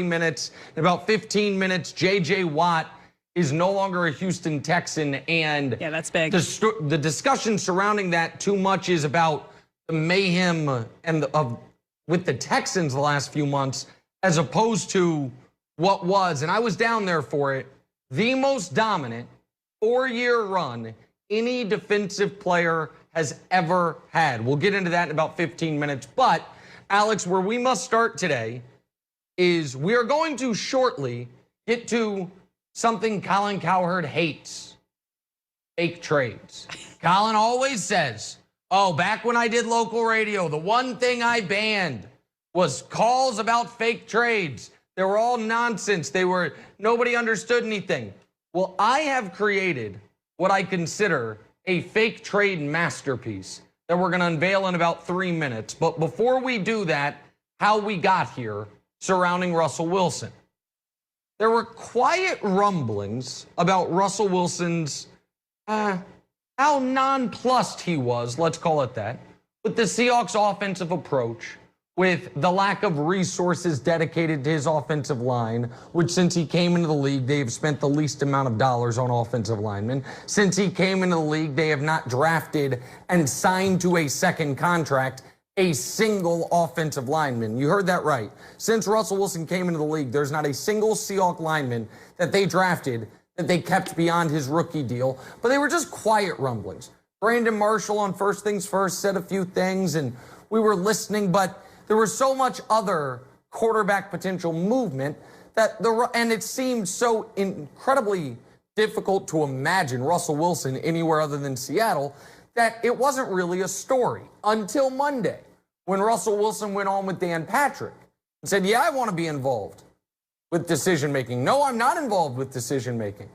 minutes. In about 15 minutes, J.J. Watt is no longer a Houston Texan, and yeah, that's big. The discussion surrounding that too much is about the mayhem and with the Texans the last few months, as opposed to what was, and I was down there for it, the most dominant 4-year run any defensive player has ever had. We'll get into that in about 15 minutes. But Alex, where we must start today is we are going to shortly get to something Colin Cowherd hates: fake trades. Colin always says, oh, back when I did local radio, the one thing I banned was calls about fake trades. They were all nonsense. Nobody understood anything. Well, I have created what I consider a fake trade masterpiece that we're going to unveil in about 3 minutes. But before we do that, how we got here surrounding Russell Wilson. There were quiet rumblings about Russell Wilson's, how nonplussed he was, let's call it that, with the Seahawks offensive approach, with the lack of resources dedicated to his offensive line, which since he came into the league, they have spent the least amount of dollars on offensive linemen. Since he came into the league, they have not drafted and signed to a second contract a single offensive lineman. You heard that right. Since Russell Wilson came into the league, there's not a single Seahawks lineman that they drafted that they kept beyond his rookie deal, but they were just quiet rumblings. Brandon Marshall on First Things First said a few things, and we were listening, but there was so much other quarterback potential movement and it seemed so incredibly difficult to imagine Russell Wilson anywhere other than Seattle that it wasn't really a story until Monday, when Russell Wilson went on with Dan Patrick and said, yeah, I want to be involved with decision making. No, I'm not involved with decision making.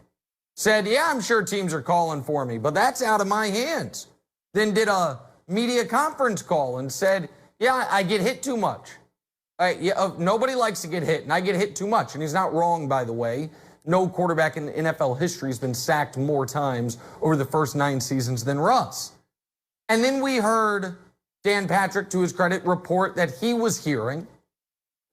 Said, yeah, I'm sure teams are calling for me, but that's out of my hands. Then did a media conference call and said, yeah, I get hit too much. Nobody likes to get hit, and I get hit too much. And he's not wrong, by the way. No quarterback in NFL history has been sacked more times over the first 9 seasons than Russ. And then we heard Dan Patrick, to his credit, report that he was hearing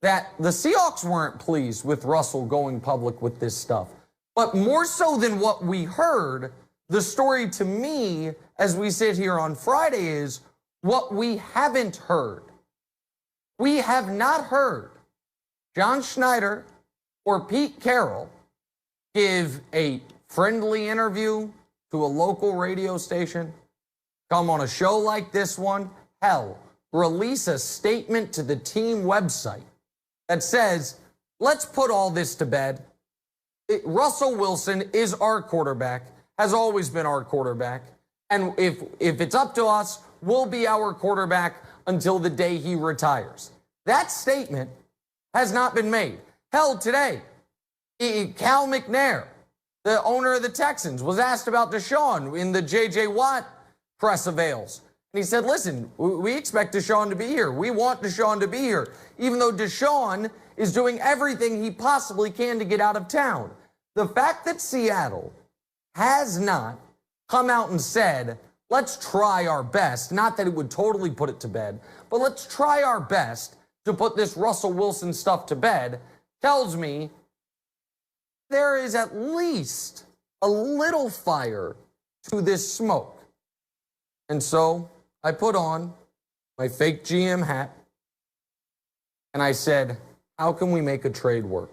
that the Seahawks weren't pleased with Russell going public with this stuff. But more so than what we heard, the story to me, as we sit here on Friday, is what we haven't heard. We have not heard John Schneider or Pete Carroll give a friendly interview to a local radio station, come on a show like this one, hell, release a statement to the team website that says, let's put all this to bed. Russell Wilson is our quarterback, has always been our quarterback, and if it's up to us, will be our quarterback until the day he retires. That statement has not been made. Hell, today, Cal McNair, the owner of the Texans, was asked about Deshaun in the J.J. Watt press avails. And he said, listen, we expect Deshaun to be here. We want Deshaun to be here, even though Deshaun is doing everything he possibly can to get out of town. The fact that Seattle has not come out and said, let's try our best, not that it would totally put it to bed, but let's try our best to put this Russell Wilson stuff to bed, tells me there is at least a little fire to this smoke. And so I put on my fake GM hat and I said, how can we make a trade work?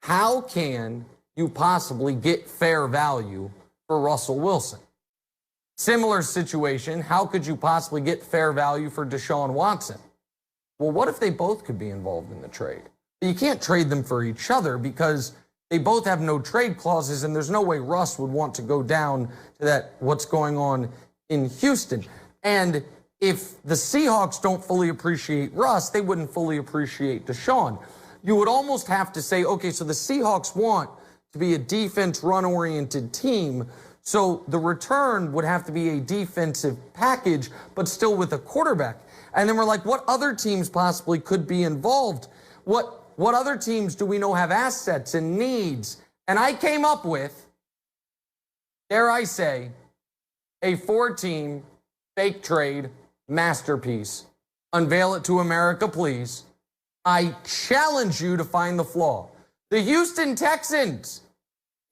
How can you possibly get fair value for Russell Wilson? Similar situation, how could you possibly get fair value for Deshaun Watson? Well, what if they both could be involved in the trade? You can't trade them for each other because they both have no trade clauses, and there's no way Russ would want to go down to that, what's going on in Houston. And if the Seahawks don't fully appreciate Russ, they wouldn't fully appreciate Deshaun. You would almost have to say, okay, so the Seahawks want to be a defense run-oriented team, so the return would have to be a defensive package, but still with a quarterback. And then we're like, what other teams possibly could be involved? What other teams do we know have assets and needs? And I came up with, dare I say, a 4-team fake trade masterpiece. Unveil it to America, please. I challenge you to find the flaw. The Houston Texans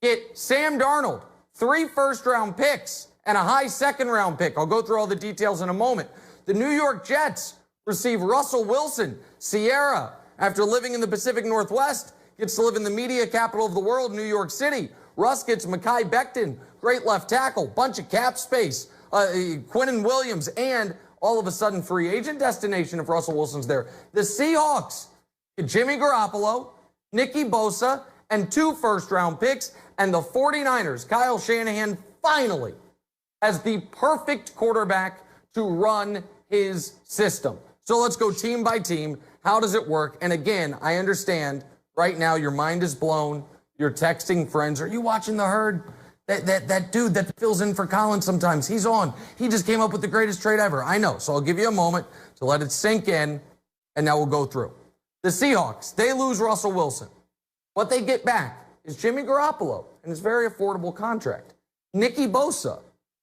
get Sam Darnold, 3 first-round picks, and a high second-round pick. I'll go through all the details in a moment. The New York Jets receive Russell Wilson. Sierra, after living in the Pacific Northwest, gets to live in the media capital of the world, New York City. Russ gets Mekhi Becton, great left tackle, bunch of cap space, Quinnen Williams, and all of a sudden free agent destination if Russell Wilson's there. The Seahawks get Jimmy Garoppolo, Nicky Bosa, and 2 first-round picks, and the 49ers, Kyle Shanahan, finally has the perfect quarterback to run his system. So let's go team by team. How does it work? And again, I understand right now your mind is blown. You're texting friends. Are you watching The Herd? That dude that fills in for Colin sometimes, he's on. He just came up with the greatest trade ever. I know. So I'll give you a moment to let it sink in, and now we'll go through. The Seahawks, they lose Russell Wilson. What they get back is Jimmy Garoppolo and his very affordable contract. Nicky Bosa,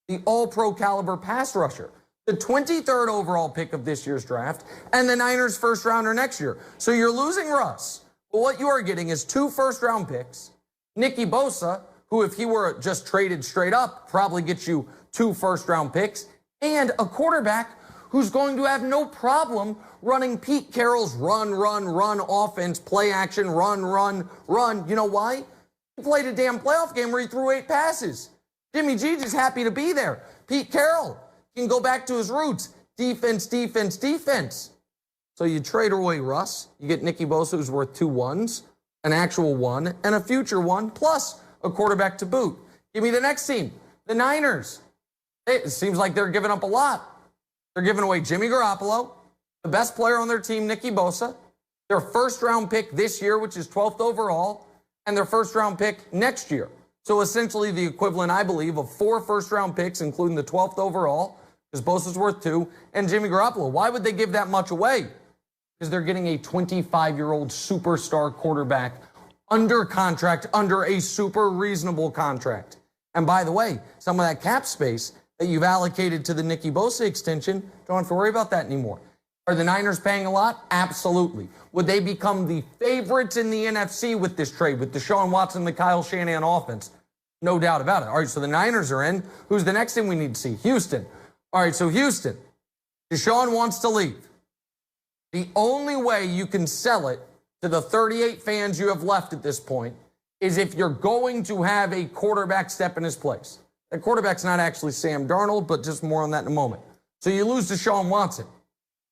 the all-pro caliber pass rusher, the 23rd overall pick of this year's draft, and the Niners' first rounder next year. So you're losing Russ. But what you are getting is 2 first-round picks, Nicky Bosa, who if he were just traded straight up, probably gets you 2 first-round picks, and a quarterback who's going to have no problem running Pete Carroll's run offense, play action, run. You know why? He played a damn playoff game where he threw 8 passes. Jimmy G just happy to be there. Pete Carroll can go back to his roots. Defense. So you trade away Russ. You get Nicky Bosa, who's worth 2 1s, an actual 1, and a future 1, plus a quarterback to boot. Give me the next team. The Niners. It seems like they're giving up a lot. They're giving away Jimmy Garoppolo, the best player on their team, Nicky Bosa, their first-round pick this year, which is 12th overall, and their first-round pick next year. So essentially the equivalent, I believe, of 4 first-round picks, including the 12th overall, because Bosa's worth 2, and Jimmy Garoppolo. Why would they give that much away? Because they're getting a 25-year-old superstar quarterback under contract, under a super reasonable contract. And by the way, some of that cap space that you've allocated to the Nicky Bosa extension, don't have to worry about that anymore. Are the Niners paying a lot? Absolutely. Would they become the favorites in the NFC with this trade, with Deshaun Watson, the Kyle Shanahan offense? No doubt about it. All right, so the Niners are in. Who's the next thing we need to see? Houston. All right, so Houston. Deshaun wants to leave. The only way you can sell it to the 38 fans you have left at this point is if you're going to have a quarterback step in his place. That quarterback's not actually Sam Darnold, but just more on that in a moment. So you lose Deshaun Watson.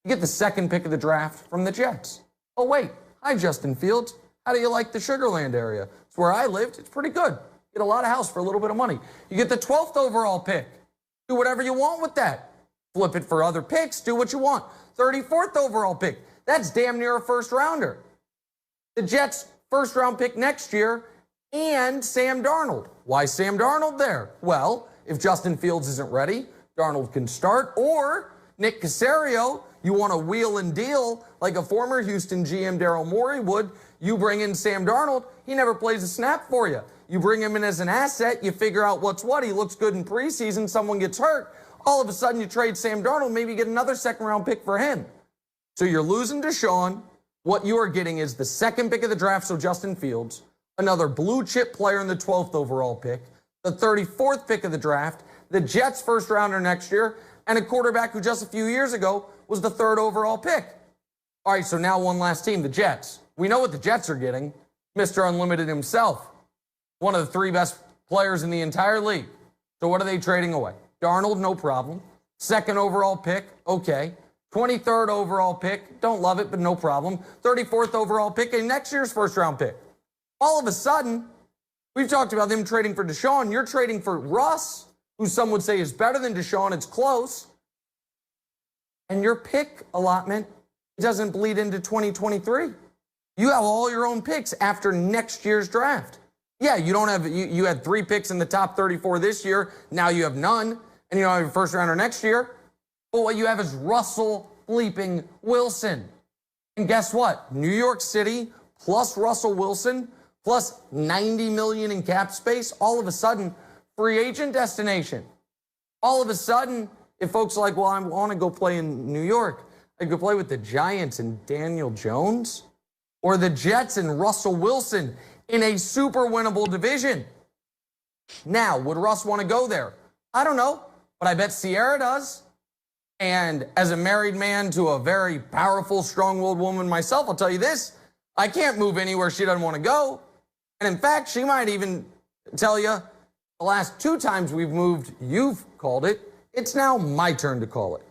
You get the 2nd pick of the draft from the Jets. Oh, wait. Hi, Justin Fields. How do you like the Sugar Land area? It's where I lived. It's pretty good. Get a lot of house for a little bit of money. You get the 12th overall pick. Do whatever you want with that. Flip it for other picks. Do what you want. 34th overall pick. That's damn near a first rounder. The Jets' first round pick next year and Sam Darnold. Why Sam Darnold there? Well, if Justin Fields isn't ready, Darnold can start. Or Nick Caserio, you want to wheel and deal like a former Houston GM Daryl Morey would. You bring in Sam Darnold. He never plays a snap for you. You bring him in as an asset. You figure out what's what. He looks good in preseason. Someone gets hurt. All of a sudden, you trade Sam Darnold. Maybe you get another 2nd round pick for him. So you're losing Deshaun. What you are getting is the 2nd pick of the draft, so Justin Fields, another blue chip player in the 12th overall pick, the 34th pick of the draft, the Jets' first rounder next year, and a quarterback who just a few years ago was the 3rd overall pick. All right, so now one last team, the Jets. We know what the Jets are getting. Mr. Unlimited himself, one of the 3 best players in the entire league. So what are they trading away? Darnold, no problem. 2nd overall pick, okay. 23rd overall pick, don't love it, but no problem. 34th overall pick, and next year's first round pick. All of a sudden, we've talked about them trading for Deshaun. You're trading for Russ, who some would say is better than Deshaun. It's close. And your pick allotment doesn't bleed into 2023. You have all your own picks after next year's draft. Yeah, you don't have, you had 3 picks in the top 34 this year. Now you have none, and you don't have a first rounder next year. But what you have is Russell bleeping Wilson. And guess what? New York City plus Russell Wilson plus $90 million in cap space, all of a sudden, free agent destination. All of a sudden, if folks are like, well, I want to go play in New York, I go play with the Giants and Daniel Jones. or the Jets and Russell Wilson in a super winnable division. Now, would Russ want to go there? I don't know, but I bet Sierra does. And as a married man to a very powerful, strong-willed woman myself, I'll tell you this, I can't move anywhere she doesn't want to go. And in fact, she might even tell you, the last 2 times we've moved, you've called it. It's now my turn to call it.